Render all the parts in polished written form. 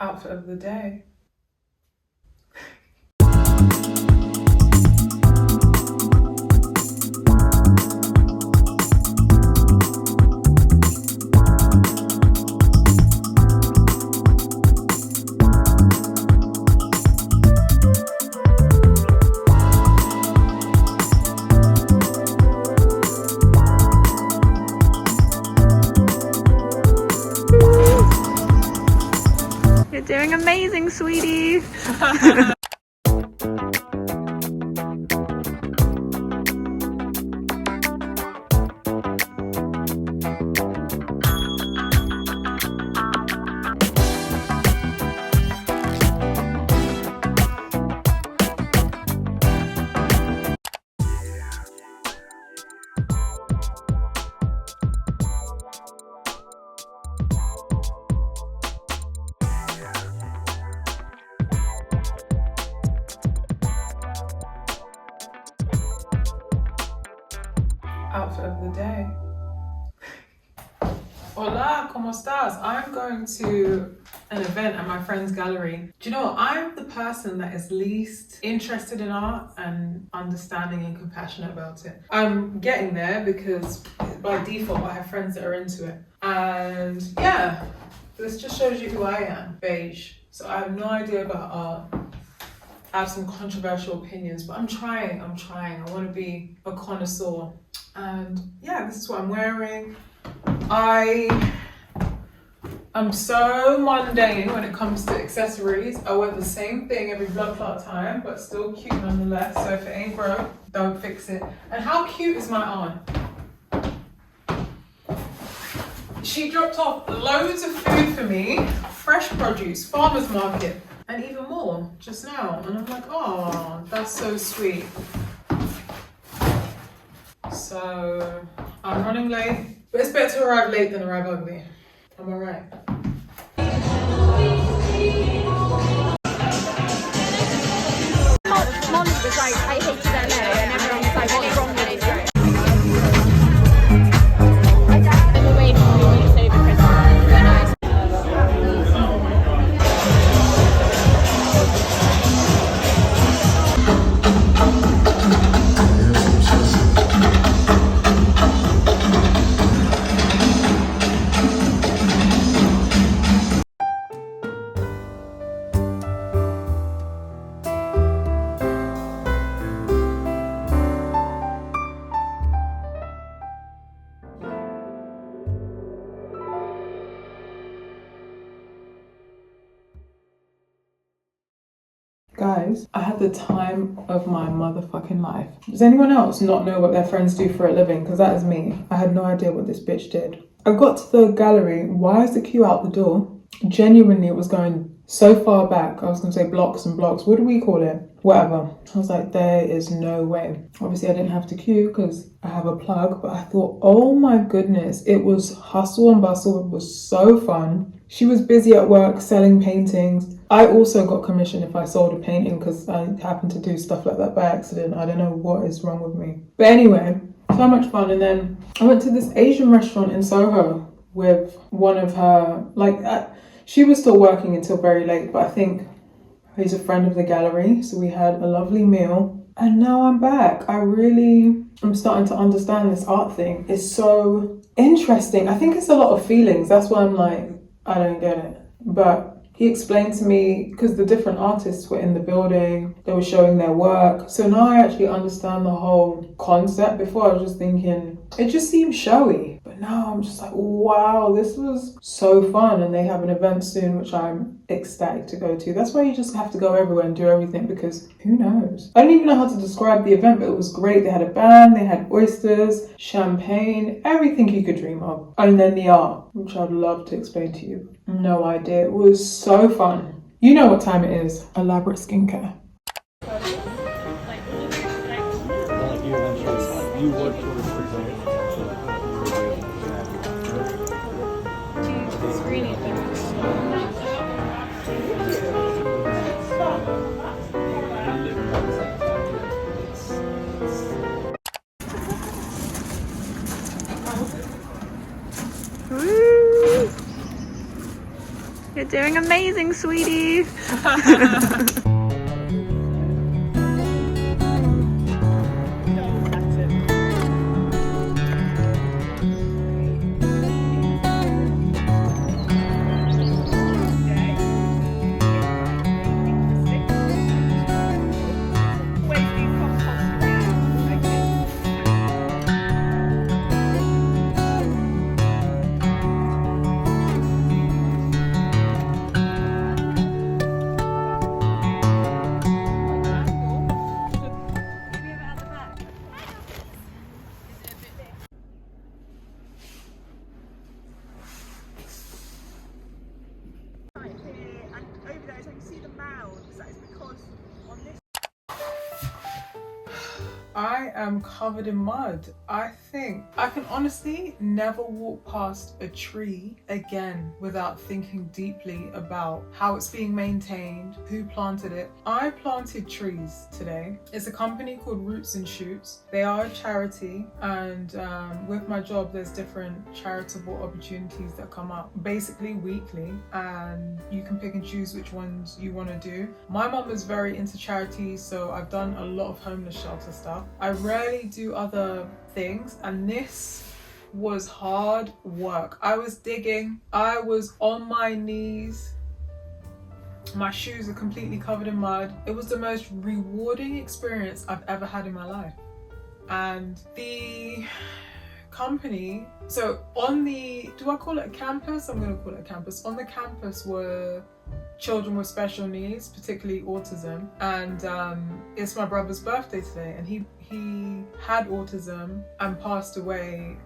Outfit of the day. You're doing amazing, sweetie. Outfit of the day. Hola, ¿cómo estás? I'm going to an event at my friend's gallery. Do you know what? I'm the person that is least interested in art and understanding and compassionate about it. I'm getting there because by default I have friends that are into it. And yeah, this just shows you who I am, beige. So I have no idea about art. I have some controversial opinions, but I'm trying. I want to be a connoisseur. And yeah, this is what I'm wearing. I'm so mundane when it comes to accessories. I wear the same thing every blood clot time, but still cute nonetheless. So if it ain't broke, don't fix it. And how cute is my aunt? She dropped off loads of food for me, fresh produce, farmer's market, and even more just now. And I'm like, oh, that's so sweet. So I'm running late, but it's better to arrive late than arrive ugly. I'm alright. Molly was like, I hated LA, and everyone was like, what's wrong with it? I'm away from being used over Christmas. Very nice. Guys, I had the time of my motherfucking life. Does anyone else not know what their friends do for a living? Because that is me. I had no idea what this bitch did. I got to the gallery. Why is the queue out the door? Genuinely, it was going so far back. I was going to say blocks and blocks. What do we call it? Whatever. I was like, there is no way. Obviously, I didn't have to queue because I have a plug. But I thought, oh my goodness. It was hustle and bustle. It was so fun. She was busy at work selling paintings. I also got commission if I sold a painting because I happened to do stuff like that by accident. I don't know what is wrong with me. But anyway, so much fun. And then I went to this Asian restaurant in Soho with one of her, she was still working until very late, but I think he's a friend of the gallery. So we had a lovely meal. And now I'm back. I'm starting to understand this art thing. It's so interesting. I think it's a lot of feelings. That's why I'm like, I don't get it. But he explained to me, because the different artists were in the building, they were showing their work. So now I actually understand the whole concept. Before I was just thinking, it just seemed showy. But now I'm just like, wow, this was so fun. And they have an event soon, which I'm ecstatic to go to. That's why you just have to go everywhere and do everything, because who knows? I don't even know how to describe the event, but it was great. They had a band, they had oysters, champagne, everything you could dream of. And then the art, which I'd love to explain to you. No idea. It was so fun. You know what time it is. Elaborate skincare. You're doing amazing, sweetie. I am covered in mud. I think I can honestly never walk past a tree again without thinking deeply about how it's being maintained, who planted it. I planted trees today. It's a company called Roots and Shoots. They are a charity, and with my job there's different charitable opportunities that come up basically weekly, and you can pick and choose which ones you want to do. My mum is very into charities, so I've done a lot of homeless shelter stuff. I rarely do other things, and this was hard work. I was digging, I was on my knees, my shoes are completely covered in mud. It was the most rewarding experience I've ever had in my life. And the company, so on the, do I call it a campus? I'm going to call it a campus. On the campus were children with special needs, particularly autism, and it's my brother's birthday today, and he had autism and passed away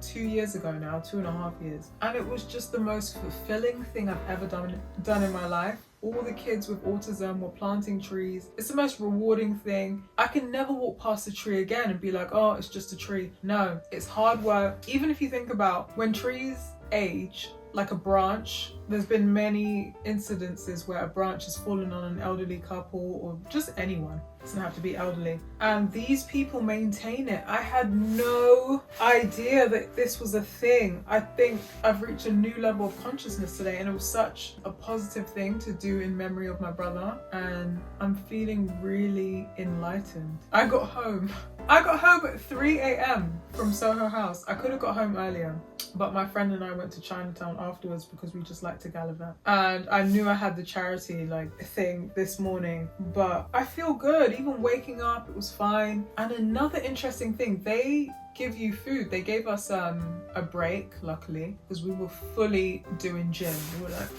2 years ago now, 2.5 years, and it was just the most fulfilling thing I've ever done in my life. All the kids with autism were planting trees. It's the most rewarding thing. I can never walk past a tree again and be like, oh, it's just a tree. No, it's hard work. Even if you think about when trees age, like a branch, there's been many incidences where a branch has fallen on an elderly couple or just anyone. It doesn't have to be elderly. And these people maintain it. I had no idea that this was a thing. I think I've reached a new level of consciousness today, and it was such a positive thing to do in memory of my brother, and I'm feeling really enlightened. I got home at 3 a.m. from Soho House. I could have got home earlier, but my friend and I went to Chinatown afterwards because we just like to gallivant. And I knew I had the charity thing this morning, but I feel good. Even waking up, it was fine. And another interesting thing, they give you food. They gave us a break, luckily, because we were fully doing gym. We were like,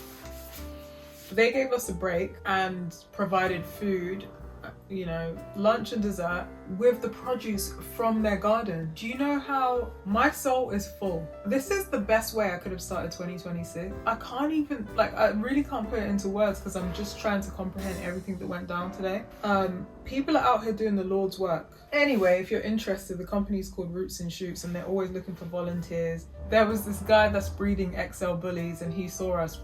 they gave us a break and provided food, you know, lunch and dessert with the produce from their garden. Do you know how my soul is full? This is the best way I could have started 2026. I can't even, I really can't put it into words because I'm just trying to comprehend everything that went down today. People are out here doing the Lord's work. Anyway, if you're interested, the company's called Roots and Shoots, and they're always looking for volunteers. There was this guy that's breeding XL bullies, and he saw us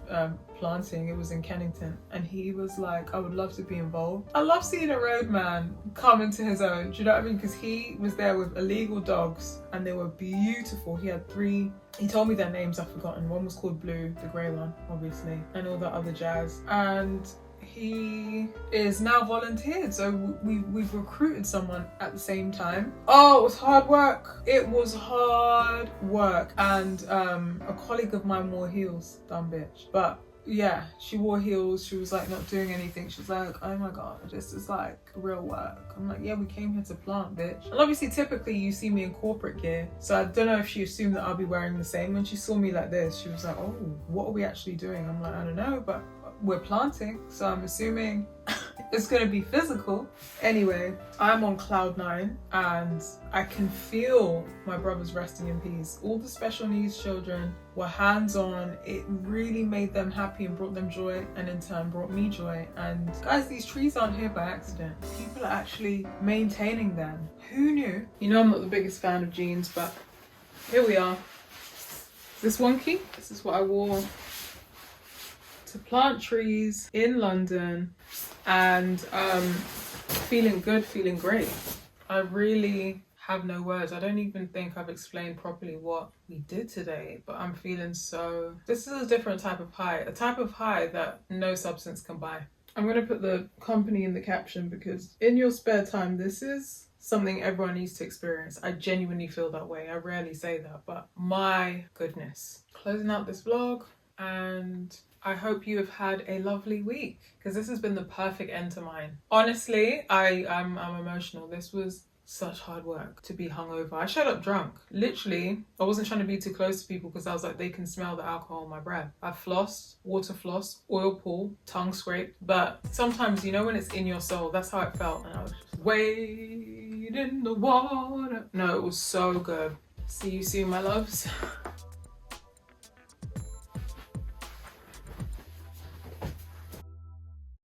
planting. It was in Kennington, and he was like, I would love to be involved. I love seeing a roadman come into his own. Do you know what I mean? Because he was there with illegal dogs, and they were beautiful. He had 3. He told me their names, I've forgotten. One was called Blue, the grey one, obviously, and all that other jazz. And he is now volunteered, so we've recruited someone at the same time. Oh, it was hard work. It was hard work. And a colleague of mine wore heels, dumb bitch. But yeah, she wore heels. She was like not doing anything. She was like, oh my god, this is like real work. I'm like, yeah, we came here to plant, bitch. And obviously typically you see me in corporate gear, so I don't know if she assumed that I'll be wearing the same. When she saw me like this, she was like, oh, what are we actually doing? I'm like, I don't know, but we're planting, so I'm assuming it's gonna be physical. Anyway, I'm on cloud 9, and I can feel my brothers resting in peace. All the special needs children were hands-on. It really made them happy and brought them joy, and in turn brought me joy. And guys, these trees aren't here by accident. People are actually maintaining them. Who knew? You know I'm not the biggest fan of jeans, but here we are. Is this wonky? This is what I wore to plant trees in London, and feeling good, feeling great. I really have no words. I don't even think I've explained properly what we did today, but I'm feeling so... This is a different type of high, a type of high that no substance can buy. I'm going to put the company in the caption because in your spare time, this is something everyone needs to experience. I genuinely feel that way. I rarely say that, but my goodness. Closing out this vlog, and I hope you have had a lovely week because this has been the perfect end to mine. Honestly, I'm emotional. This was such hard work to be hungover. I showed up drunk. Literally, I wasn't trying to be too close to people because I was like, they can smell the alcohol in my breath. I flossed, water floss, oil pull, tongue scraped. But sometimes, you know, when it's in your soul, that's how it felt. And I was just wade in the water. No, it was so good. See you soon, my loves.